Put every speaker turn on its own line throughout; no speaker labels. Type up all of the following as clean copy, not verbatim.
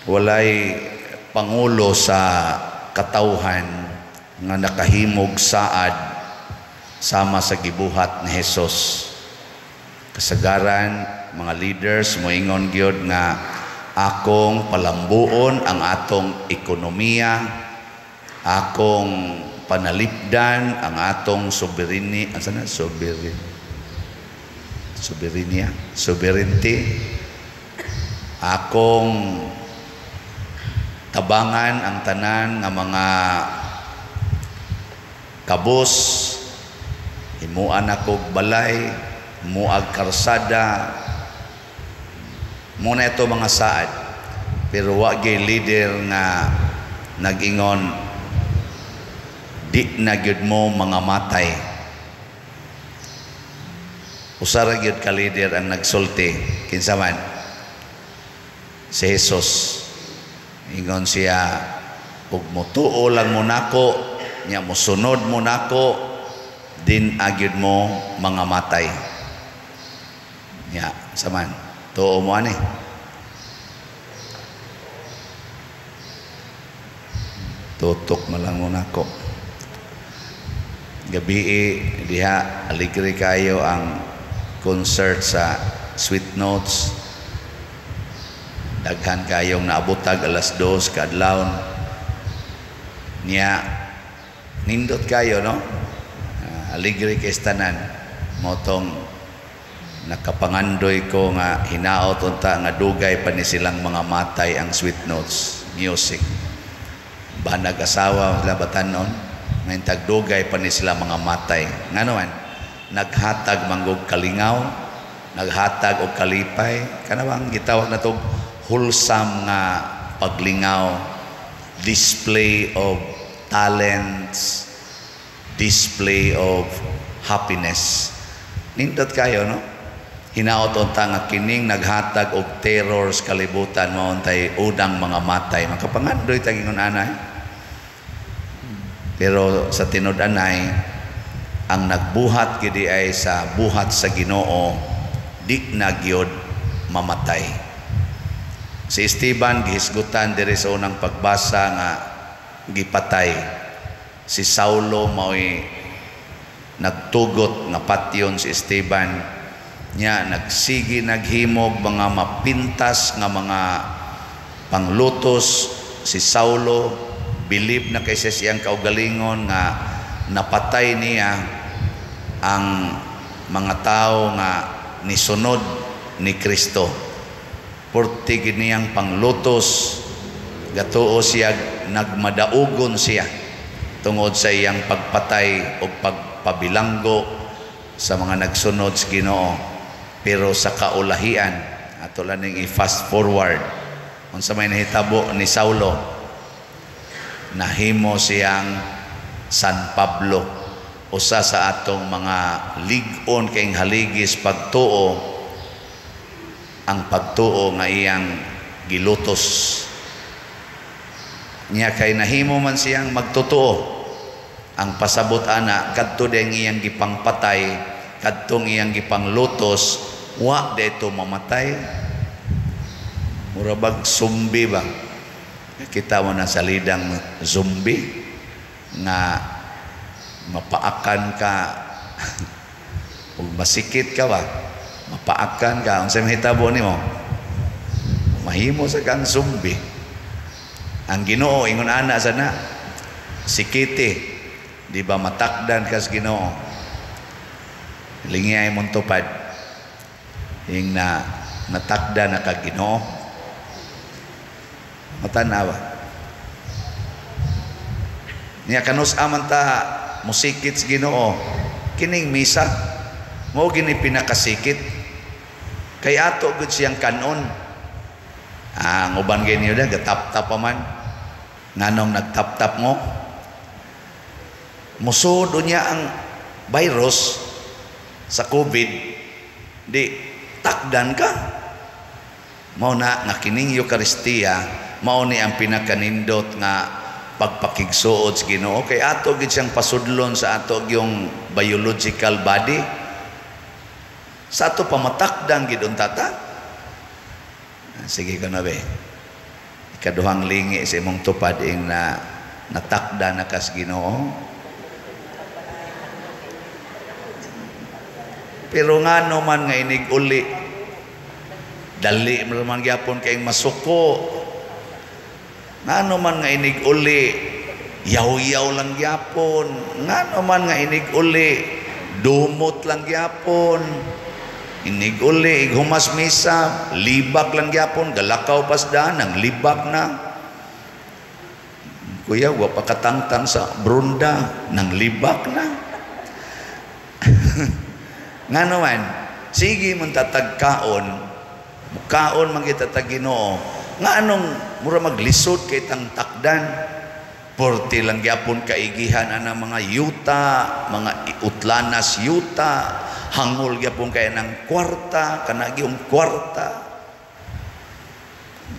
walay pangulo sa katawhan nga nakahimog saad sama sa gibuhat ni Hesus. Kasagaran mga leaders moingon gyud nga akong palambuon ang atong ekonomiya, akong panalipdan ang atong sovereignty, akong tabangan ang tanan nga mga kabos, himuan ako balay, muag karsada, muna ito mga saad. Pero wag gay leader nga nag-ingon di na gyud mo mga matay. Usara gyud ka leader ang nagsulti kinsa man si Hesus. Ingon siya, ug motuo lang mo nako, nya mosunod mo nako, din agyud mo mga matay. Ya, saman. Tuo mo ani. Tutok mo lang mo nako. Gabi diha aligre kayo ang concert sa Sweet Notes. Daghan kayong naabutag alas 2 kadlawon. Niya nindot kayo no. Aligre kay tanan. Motong nakapangandoy ko nga hinaot unta nga dugay pa ni silang mga matay ang Sweet Notes music. Banag asawa sila batanon ngayon tagdugay pa ni sila mga matay. Nga naman naghatag manggog kalingaw, naghatag og kalipay, kanawang gitawag na to wholesome nga paglingaw, display of talents, display of happiness. Nindot kayo no? Hinaot unta nga kining naghatag og terror sa kalibutan mao untay udang mga matay. Makapangandoy tagingon anay. Pero sa tinud-anay ang nagbuhat gidi ay sa buhat sa Ginoo di na gyud mamatay. Si Esteban gihisgutan diri sa unang pagbasa nga gipatay. Si Saulo mao'y nagtugot nga patyon si Esteban. Nya nagsigi naghimog mga mapintas nga mga panglutos. Si Saulo bilib na kay siyang kaugalingon nga napatay niya ang mga tao nga nisunod ni Kristo. Porti niyang panglutos, gatuo siya, nagmadaugon siya tungod sa iyang pagpatay o pagpabilanggo sa mga nagsunod sa Ginoo. Pero sa kaulahian, ato lang ning i-fast forward, kung sa may nahitabo ni Saulo, nahimo siyang San Pablo, usa sa atong mga lig-on kayong haligis pagtuo, ang pagtuo nga iyang gilutos niya kay nahimo man siyang magtutuo. Ang pasabot ana kadto deng iyang gipangpatay, kadtong iyang gipanglutos, wa dayto mamatay. Murabag zombie ba? Kita mo na sa lidang zombie nga mapaakan ka ug masikit ka ba, mapaakan ka unsay mahitabo nimo, mahimo sa kang zombie. Ang Ginoo ingon ana sana sikiti, di ba matakdan ka sa Ginoo, lingay mong tupad ing na natakdan na ka Ginoo. Matanawa niya kanus aman ta musikit sa Ginoo, kining misa mo gini pinakasikit kay ato gud siyang kanon. Ang uban ganyo da gatap-tap pa man, nganong nagtap-tap mo musud niya ang virus sa COVID, di takdan ka. Mao na nga kining Eucharistia mao ni ang pinakanindot nga pagpakigsuod sa Ginoo, kay ato gid siyang pasudlon sa ato yung biological body. Sa ato pamatakdang gid untata. Sige ka na be. Kaduhang lingi sa imong tupad ing na natakda na kas Ginoo. Pero nga man nga inig uli, dali man gyapon kay masuko. Nga man nga inig uli, yaw-yaw lang gyapon. Nga man nga inig uli, dumot lang gyapon. Inig uli, ighumas misa, libak lang gyapon, galakaw pasda, nang libak na. Kuya, wa pa katangtang sa brunda, nang libak na. Nga naman, sige mong tatagkaon, kaon man kita taginoo, nga anong mura maglisod kay tang takdan, porti lang gyapon kaigihan ana mga yuta, mga utlanas yuta, hangol gyapon kay ng kwarta, kanagi kwarta.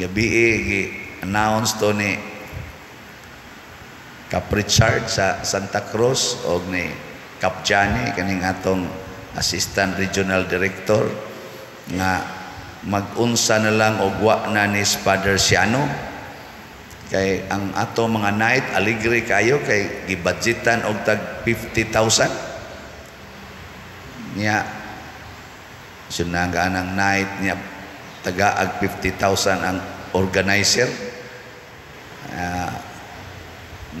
Gabi gi-announce to ni Cap Richard sa Santa Cruz o ni Cap Johnny, kaning atong Assistant Regional Director, nga mag-unsa na lang og wa na ni Father Siano. Kay ang ato mga night, aligre kayo, kay gibudgetan og tag 50,000. Niya sunaga ng night niya tagaag 50,000 ang organizer.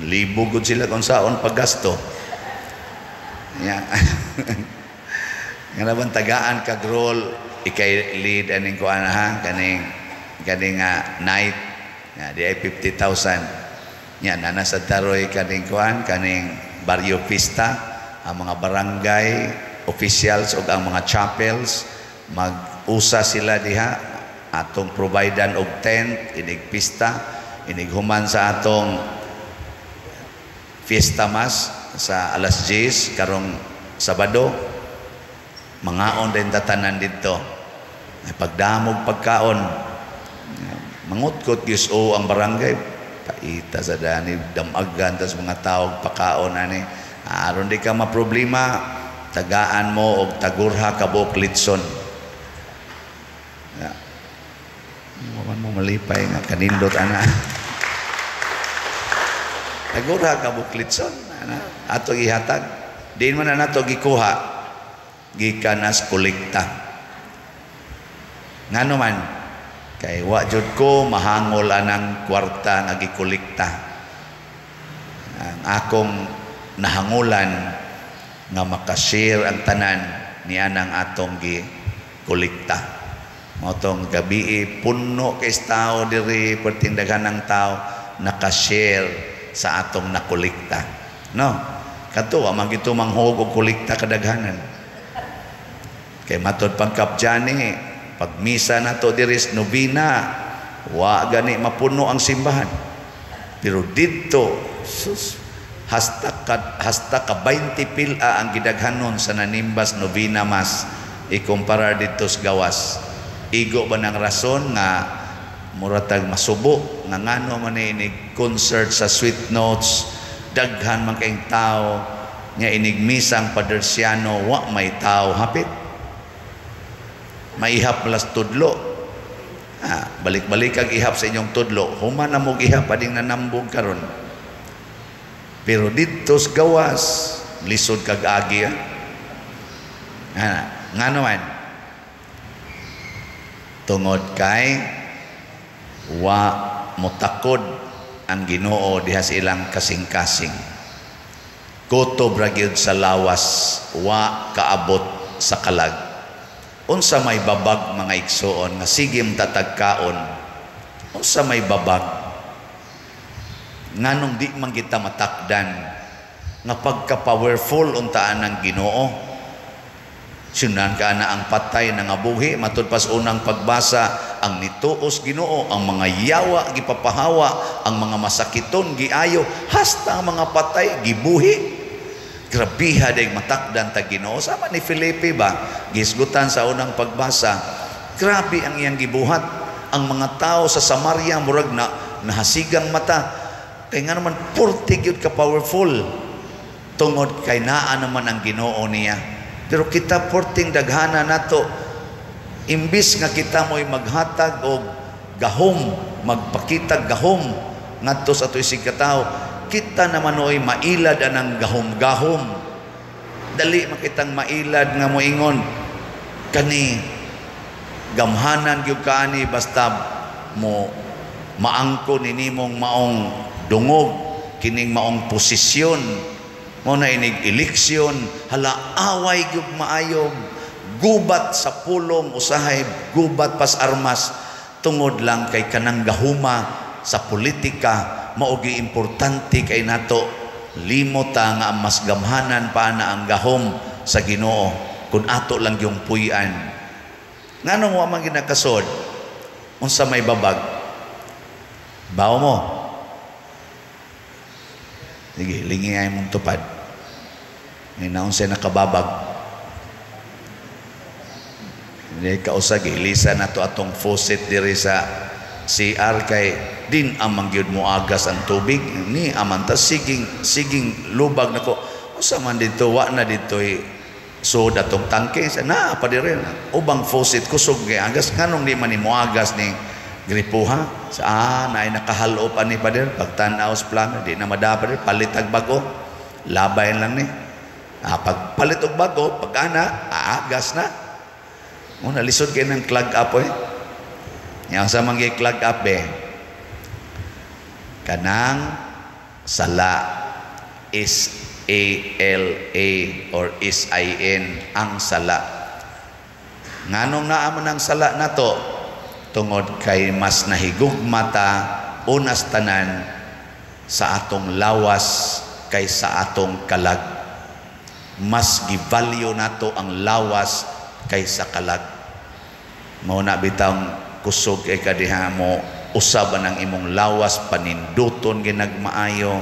Libo gud sila kung saon paggasto. Niya nga naman tagaan kag role ikay lead aning kuan ha kaning night di ay 50,000 nya nana sa taroy kaning kuan kaning barrio pista, ang mga barangay officials o ang mga chapels mag-usa sila diha atong providan og tent inig pista, inig human sa atong fiesta mas sa alas 10 karong Sabado, mangaon din tatanan dito. Ay pagdamog pagkaon, mangutkot giso ang barangay, paita sa dani damagan tas mga tao pagkaon ani. Aron di ka maproblema, tagaan mo og tagurha kabuk litson. Ya. Mo malipay nga kanindot ana. Tagurha kabuk litson ana ato ihatag. Din man na nato gikuha gikan as kolekta. Ngano man kay wa jud ko mahangol anang kwarta nga gikolekta. Ang akong nahangulan nga makashare ang tanan niya ng atong gikolekta. Motong gabi puno kay tao diri pertindagan ng tao nakashare sa atong nakolekta. No? Kato amang gito manghog og kolekta kadaghanan. Kay matod pang Cap Johnny, pag misa nato diri sa novena, wa gani mapuno ang simbahan. Pero dito sus hasta ka 20 pila ang gidaghanon sa nanimbas novena mas ikumpara dito sa gawas. Igo ba ng rason nga muratag masubo nga ngano man ni concert sa Sweet Notes, daghan man kayong tao nga inigmisang Padre Siano, wa may tao hapit, maihap malas tudlo. Balik-balik kag ihap sa inyong tudlo, human na mo ihap ading nanambog karon. Pero dito sa gawas lisod kag agi nga naman tungod kay wa motakod ang Ginoo diha sa ilang kasing-kasing. Kutob ra gyud sa lawas, wa kaabot sa kalag. Unsa may babag mga igsoon nga sige tatagkaon, unsa may babag nganong di man kita matakdan nga pagka-powerful untaan ng Ginoo. Sunan ka na ang patay na nga buhi, matud pas unang pagbasa, ang nituos Ginoo, ang mga yawa gipapahawa, ang mga masakiton giayo, hasta ang mga patay gibuhi. Grabiha day matakdan ta Ginoo. Sama ni Felipe ba, gisgutan sa unang pagbasa, grabe ang iyang gibuhat. Ang mga tao sa Samaria murag na nahasigang mata. Kay nga naman purti gyud ka powerful. Tungod kay naa naman ang Ginoo niya. Pero kita porting daghana nato, imbis nga kita mo'y maghatag og gahom, magpakita gahom ngadto sa atoy sig katawo. Kita naman oy mailad anang gahom-gahom. Dali makitang mailad nga moingon kani gamhanan gyud kaani basta mo maangko ninimong maong dungog kining maong posisyon mo na inig eleksyon hala away gyud maayog gubat sa pulong usahay gubat pas armas tungod lang kay kanang gahuma sa politika maogi importante kay nato limota nga mas gamhanan pa na ang gahom sa Ginoo kun ato lang yung puy-an nganong wa man ginakasod unsa may babag bawo mo sige lingi ay mong tupad may naon siya nakababag hindi kausag ilisan nato atong faucet diri sa CR kay din amang gyud mo agas ang tubig ni amanta siging lubag nako usa man dito wa na dito soda tong tangke na pa dire ubang faucet kusog kay agas nganong di man mo agas ni gripuha sa naay nakahalo pa ni pa dire pagtan-aw sa plano di na madapa dire palitag bago labay lang ni pag palit og bago pag ana aagas na mo nalisod kay nang clog up yang sa mangi clog up kanang sala is A-L-A or is-I-N ang sala nganong naamon ang sala nato tungod kay mas nahigugma ta unas tanan sa atong lawas kaysa atong kalag mas givalue nato ang lawas kaysa kalag mao na bitang kusog kay kadiha mo usab ang imong lawas paninduton ginagmaayo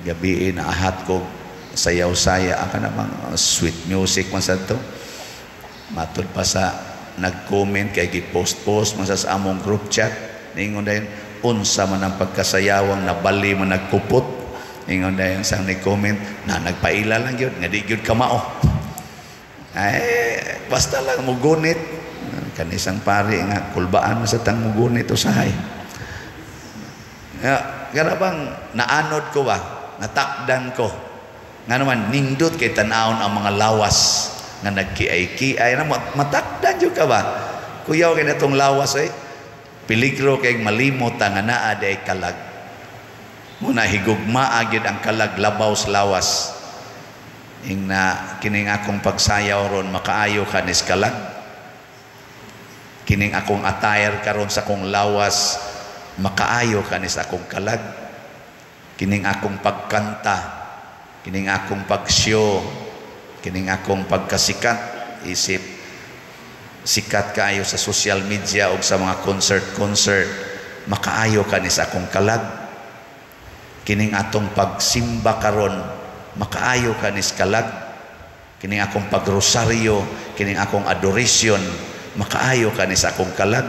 gabi na ahat ko sayaw-saya aka namang sweet music man sa to matud pa sa nag-comment kay gi-post man sa among group chat ningon dayon unsa man ang pagkasayawang nabali man nagkupot ningon dayon sang nag-comment na nagpaila lang gyud nga di gyud kamao ay basta lang mo gunit kanisang pari nga kulbaan sa tang mugunit usahay gara bang naanod ko ba natakdan ko nga naman nindot kay tan-awon ang mga lawas nga nagkiay-kiay na matakdan jud ka ba kuyaw kay natong lawas peligro kay malimot nga naa day kalag muna higugma agid ang kalag labaw sa lawas ing na kining akong pagsayaw ron makaayo kanis kalag kining akong attire karon sa akong lawas makaayo kanis akong kalag kining akong pagkanta kining akong pagshow kining akong pagkasikat isip sikat kaayo sa social media o sa mga concert makaayo kanis akong kalag kining atong pagsimba karon makaayo kanis kalag kining akong pagrosaryo kining akong adoration makaayo kanis akong kalag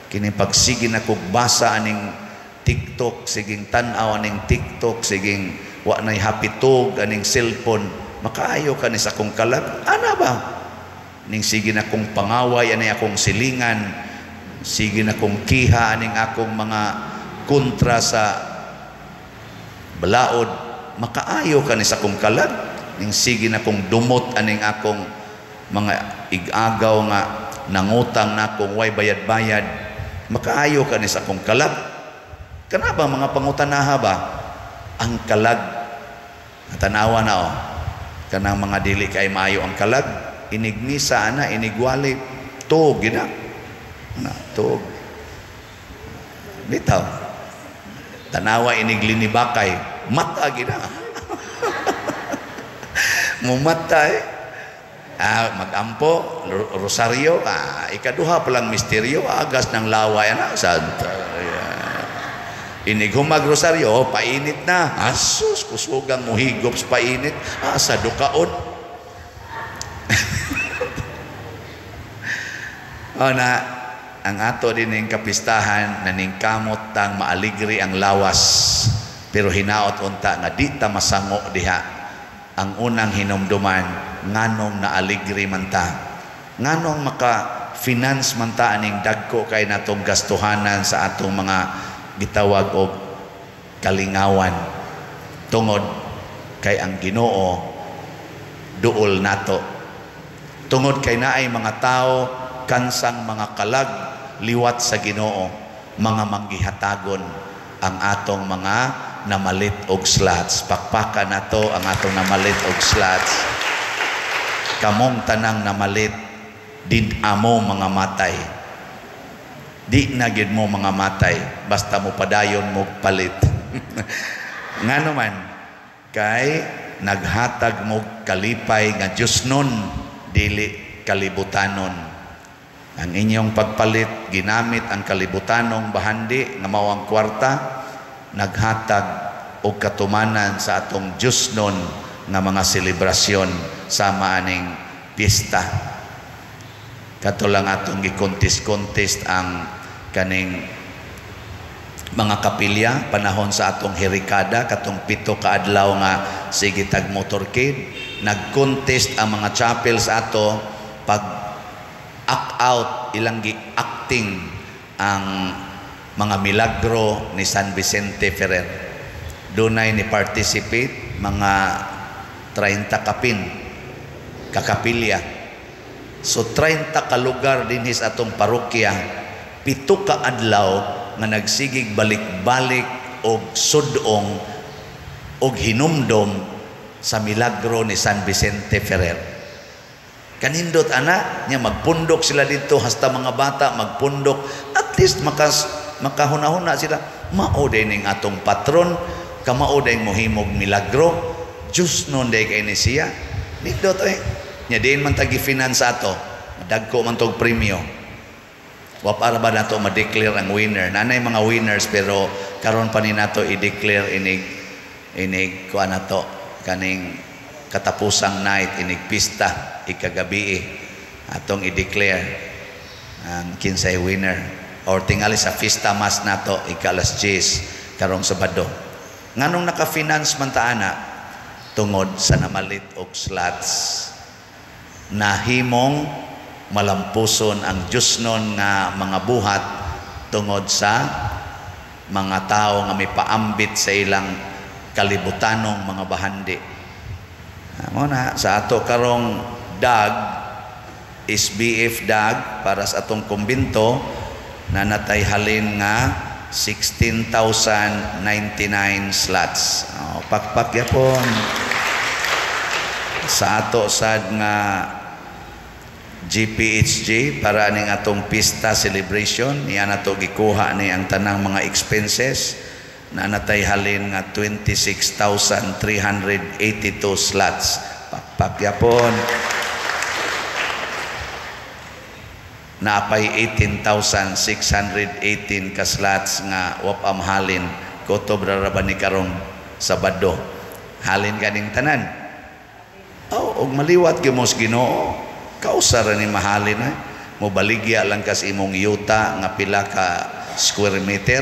kining pagsige nako basa aning TikTok siging tan-aw aning TikTok siging wa nay hapitog aning cellphone makaayo kanis akong kalag ana ba ning sige na kong pangaway ani akong silingan sige na kong kiha aning akong mga kontra sa balaod makaayo kanis akong kalag ning sige na kong dumot aning akong mga igagaw nga nangutang na akong way bayad-bayad makaayo kanis akong kalag kana ba mga pangutanaha ba ang kalag tanawa na kanang mga dili kay maayo ang kalag inignisa na inigwali tug gina na tug bitaw tanawa iniglinibakay mata gina mumatay magampo rosaryo ikaduha palang misteryo agas ng laway na santa inighumag rosaryo painit na asus kusugang muhigop sa painit sa dukaon na ang ato din ng kapistahan na ning kamot tang maaligri ang lawas pero hinaot unta nga di ta masango diha ang unang hinumduman nganong naaligri man ta nganong maka finance man ta aning dagko kay natong gastuhanan sa atong mga gitawag og kalingawan tungod kay ang Ginoo duol nato, tungod kay naay mga tao kansang mga kalag liwat sa Ginoo, mga manggihatagon ang atong mga namalit og slots. Pakpakan nato ang atong namalit og slots. Kamong tanang namalit din amo mga matay, di na gid mo mga matay basta mo padayon mo palit. Nga naman kay naghatag mo kalipay nga Diyos nun dili kalibutanon. Ang inyong pagpalit ginamit ang kalibutanong bahandi nga mao ang kwarta, naghatag og katumanan sa atong Diyos nun nga mga selebrasyon sama aning pista. Kato lang atong gi-contest ang kaning mga kapilya panahon sa atong herikada katong 7 ka adlaw nga sige tag motorcade, nag-contest ang mga chapels ato pag act out, ilang gi-acting ang mga milagro ni San Vicente Ferrer. Dunay ni participate mga 30 kapin kakapilya. So 30 ka lugar dinhi sa atong parokya, 7 ka adlaw nga nagsigig balik-balik og sudong og hinumdom sa milagro ni San Vicente Ferrer. Kanindot ana nya magpundok sila dito, hasta mga bata magpundok, at least makahuna-huna sila. Mao dining atong patron, kamao dayng mohimog milagro, Diyos nun day kay ni siya. Nindot nya din man tagi finance ato, dagko man tog premyo. Wa para ba nato ma-declare ang winner? Nanay mga winners pero karon pa ni nato i-declare inig kuan nato kaning katapusang night, inig pista ikagabi atong i-declare ang kinsay winner or tingali sa fiesta mas nato ikalas 10 karong Sabado. Nganong naka-finance man ta ana tungod sa namalit og slots. Nahimong malampuson ang Diyos nun nga mga buhat tungod sa mga tao nga may paambit sa ilang kalibutanong mga bahandi. Muna sa ato karong dag SBF dag para sa atong kumbinto na natay halin nga 16,099 slots. Pakpak yapon sa ato sad nga GPHG para ning atong pista celebration. Iyan nato gikuha ni ang tanang mga expenses na natay halin nga 26,382 slots. Pakpakyapon. Naapay 18,618 ka slots nga wapam halin kutob ra ba ni karong Sabado. Halin kaning tanan. Og maliwat gimos Ginoo. Kausara ni mahalin mo baligya lang kas imong yuta nga pila ka square meter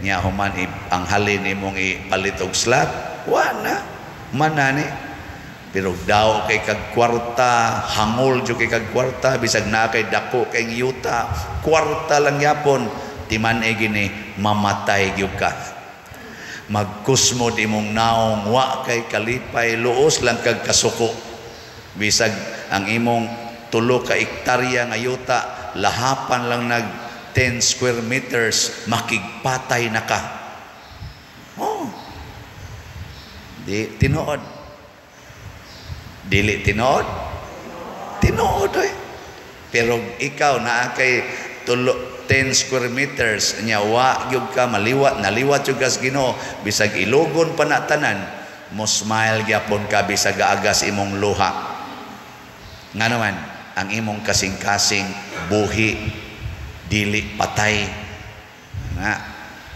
nya human ang halin imong ipalit og slot wala manani pero daw kay kag kwarta hangol jud kay kag kwarta bisag na kay dako kay yuta kwarta lang yapon timan gini mamatay gyud ka magkusmod imong naong wa kay kalipay luos lang kag kasuko bisag ang imong 3 ka ektarya nga yuta lahapan lang nag 10 square meters makigpatay na ka. Di tinuod. Dili tinuod. Tinuod pero ikaw naa kay 10 square meters nya wa gyud ka maliwat naliwat jud kas Ginoo bisag ilugon pa na tanan mo smile gyapon ka bisag agas imong luha. Nga naman ang imong kasing-kasing buhi dili patay nga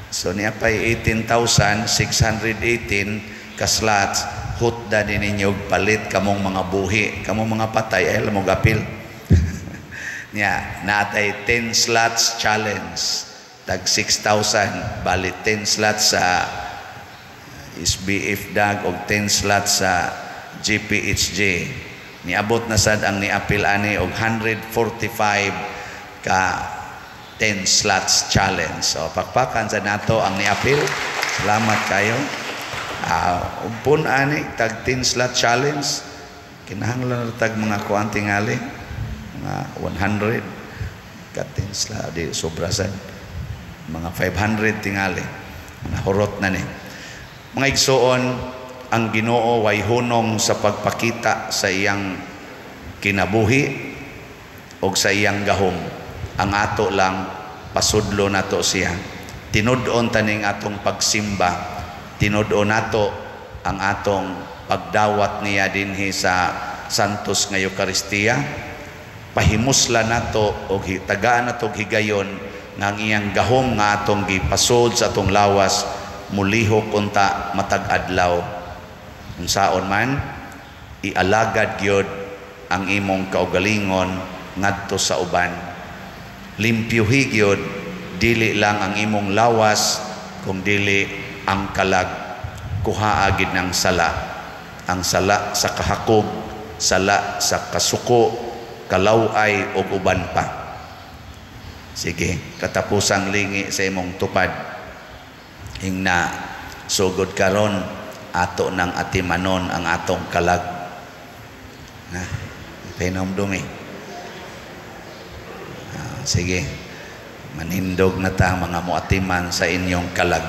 so niya pay 18,618 ka slots hutda din ninyo palit kamong mga buhi kamong mga patay ay lamog apil niya natay 10 slots challenge tag 6,000 bali 10 slots sa SBF dag og 10 slots sa GPHG. Niabot na sad ang niapil ani og 145 ka 10 slots challenge. So pakpakan sa nato ang niapil. Salamat kayo. Umpun ani tag 10 slot challenge. Kinahanglan tag mga kuan tingali, mga 100 ka 10 slot di sobra sad. Mga 500 tingali. Nahurot na ni. Mga igsoon, ang Ginoo way hunong sa pagpakita sa iyang kinabuhi o sa iyang gahom. Ang ato lang pasudlo nato siya. Tinud-on taning atong pagsimba, tinud-on nato ang atong pagdawat niya dinhi sa Santos nga Eucharistia. Pahimusla nato og tagaan nato higayon nga ang iyang gahom nga atong gipasod sa atong lawas mulihok unta matag adlaw. Unsaon man ialagad gyud ang imong kaugalingon ngadto sa uban. Limpyuhi gyud dili lang ang imong lawas kung dili ang kalag. Kuhaa gid ng sala. Ang sala sa kahakog, sala sa kasuko, kalaway ug uban pa. Sige, katapusang lingi sa imong tupad. Hingna sugod karon ato nang atimanon ang atong kalag. Na, pinomdumi. Sige, manindog na ta mga muatiman sa inyong kalag.